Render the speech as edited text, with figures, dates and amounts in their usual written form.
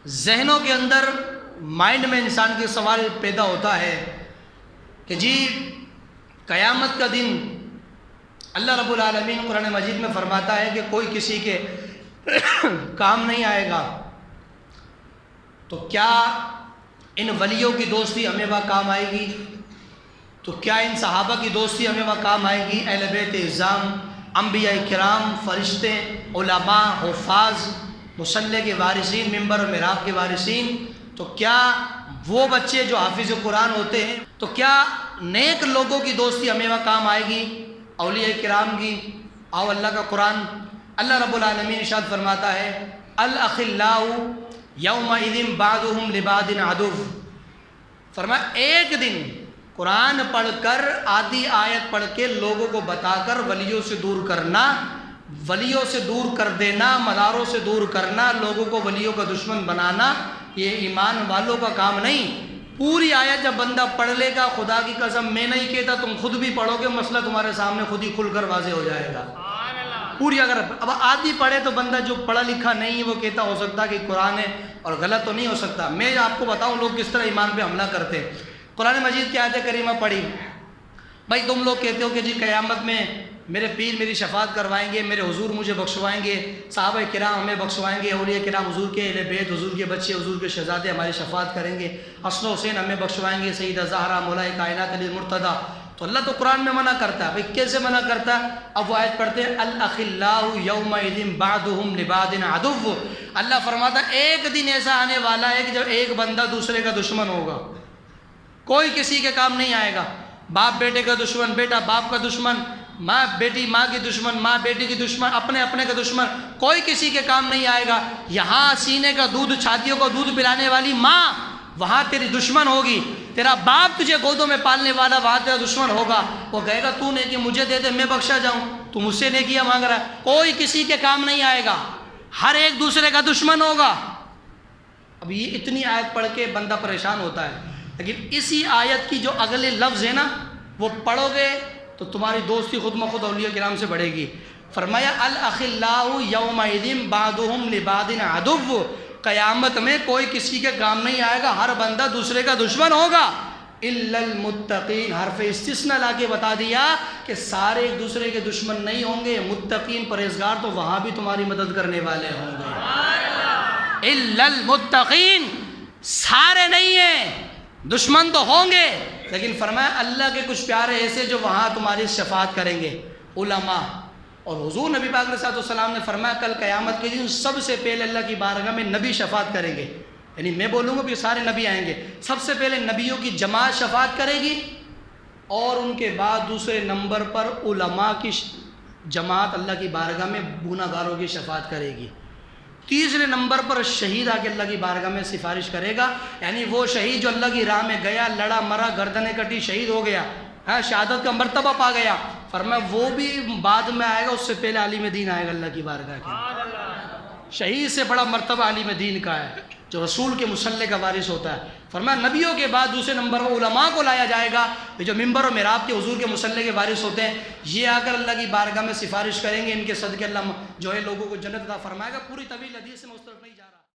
ذہنوں کے اندر مائنڈ میں انسان کے سوال پیدا ہوتا ہے کہ جی قیامت کا دن اللہ رب العالمین قرآن مجید میں فرماتا ہے کہ کوئی کسی کے کام نہیں آئے گا، تو کیا ان ولیوں کی دوستی ہمیں وہاں کام آئے گی؟ تو کیا ان صحابہ کی دوستی ہمیں وہاں کام آئے گی؟ اہل بیت اعظام، انبیاء کرام، فرشتے، علماء، حفاظ، مصلی کے وارثین، ممبر و محراب کے وارثین، تو کیا وہ بچے جو حافظ قرآن ہوتے ہیں، تو کیا نیک لوگوں کی دوستی ہمیں وہاں کام آئے گی؟ اولیاء کرام کی؟ آؤ اللہ کا قرآن اللہ رب العالمین ارشاد فرماتا ہے الاخلاء یومئذ بعضهم لبعض عدو، فرمایا ایک دن قرآن پڑھ کر آدھی آیت پڑھ کے لوگوں کو بتا کر ولیوں سے دور کرنا، ولیوں سے دور کر دینا، مزاروں سے دور کرنا، لوگوں کو ولیوں کا دشمن بنانا، یہ ایمان والوں کا کام نہیں۔ پوری آیت جب بندہ پڑھ لے گا، خدا کی قسم میں نہیں کہتا، تم خود بھی پڑھو گے، مسئلہ تمہارے سامنے خود ہی کھل کر واضح ہو جائے گا۔ پوری اگر اب آدھی پڑھے تو بندہ جو پڑھا لکھا نہیں ہے وہ کہتا ہو سکتا کہ قرآن ہے اور غلط تو نہیں ہو سکتا۔ میں آپ کو بتاؤں لوگ کس طرح ایمان پہ حملہ کرتے ہیں۔ قرآن مجید کی آیت کریمہ پڑھی، بھائی تم لوگ کہتے ہو کہ جی قیامت میں میرے پیر میری شفاعت کروائیں گے، میرے حضور مجھے بخشوائیں گے، صحابہ کرام ہمیں بخشوائیں گے، اولیاء کرام حضور کے اہل بیت، حضور کے بچے، حضور کے شہزادے ہماری شفاعت کریں گے، حسن و حسین ہمیں بخشوائیں گے، سیدہ زہرا مولائے کائنات علی المرتضیٰ۔ تو اللہ تو قرآن میں منع کرتا ہے، بھئی کیسے منع کرتا ہے؟ اب وہ آیت پڑھتے ہیں الاخلاء یومئذ بعضهم لبعض عدو، اللہ فرماتا ہے ایک دن ایسا آنے والا ہے کہ جب ایک بندہ دوسرے کا دشمن ہوگا، کوئی کسی کے کام نہیں آئے گا۔ باپ بیٹے کا دشمن، بیٹا باپ کا دشمن، ماں بیٹی ماں کی دشمن، ماں بیٹی کی دشمن، اپنے اپنے کا دشمن، کوئی کسی کے کام نہیں آئے گا۔ یہاں سینے کا دودھ، چھاتیوں کو دودھ پلانے والی ماں وہاں تیری دشمن ہوگی، تیرا باپ تجھے گودوں میں پالنے والا وہاں تیرا دشمن ہوگا۔ وہ کہے گا تو نیکی مجھے دے دے میں بخشا جاؤں، تو مجھ سے نیکیاں مانگ رہا ہے، کوئی کسی کے کام نہیں آئے گا، ہر ایک دوسرے کا دشمن ہوگا۔ اب یہ اتنی آیت پڑھ کے بندہ پریشان ہوتا ہے، لیکن اسی آیت کی جو اگلے لفظ ہے نا وہ پڑھو گے تو تمہاری دوستی خود مخود اولیاء کرام سے بڑھے گی۔ فرمایا الاخلاء یومئذ بعضهم لبعض عدو، قیامت میں کوئی کسی کے کام نہیں آئے گا، ہر بندہ دوسرے کا دشمن ہوگا، الا المتقین، حرف استثناء لا کے بتا دیا کہ سارے ایک دوسرے کے دشمن نہیں ہوں گے، متقین پرہیزگار تو وہاں بھی تمہاری مدد کرنے والے ہوں گے۔ الا المتقین، سارے نہیں ہیں، دشمن تو ہوں گے، لیکن فرمایا اللہ کے کچھ پیارے ایسے جو وہاں تمہاری شفاعت کریں گے، علماء۔ اور حضور نبی پاک علیہ السلام نے فرمایا کل قیامت کے دن سب سے پہلے اللہ کی بارگاہ میں نبی شفاعت کریں گے، یعنی میں بولوں گا کہ سارے نبی آئیں گے، سب سے پہلے نبیوں کی جماعت شفاعت کرے گی، اور ان کے بعد دوسرے نمبر پر علماء کی جماعت اللہ کی بارگاہ میں گناہ گاروں کی شفاعت کرے گی، تیسرے نمبر پر شہید آ کے اللہ کی بارگاہ میں سفارش کرے گا، یعنی وہ شہید جو اللہ کی راہ میں گیا، لڑا مرا، گردنیں کٹی، شہید ہو گیا، شہادت کا مرتبہ پا گیا، فرمایا وہ بھی بعد میں آئے گا، اس سے پہلے عالم دین آئے گا اللہ کی بارگاہ کے۔ شہید سے بڑا مرتبہ عالم دین کا ہے جو رسول کے مصلی کا وارث ہوتا ہے۔ فرمایا نبیوں کے بعد دوسرے نمبر پر علماء کو لایا جائے گا، جو ممبر و محراب کے حضور کے مصلی کے وارث ہوتے ہیں، یہ آ کر اللہ کی بارگاہ میں سفارش کریں گے، ان کے صدقے اللہ جو ہے لوگوں کو جنت عطا فرمائے گا۔ پوری طویل حدیث سے مسترد نہیں جا رہا۔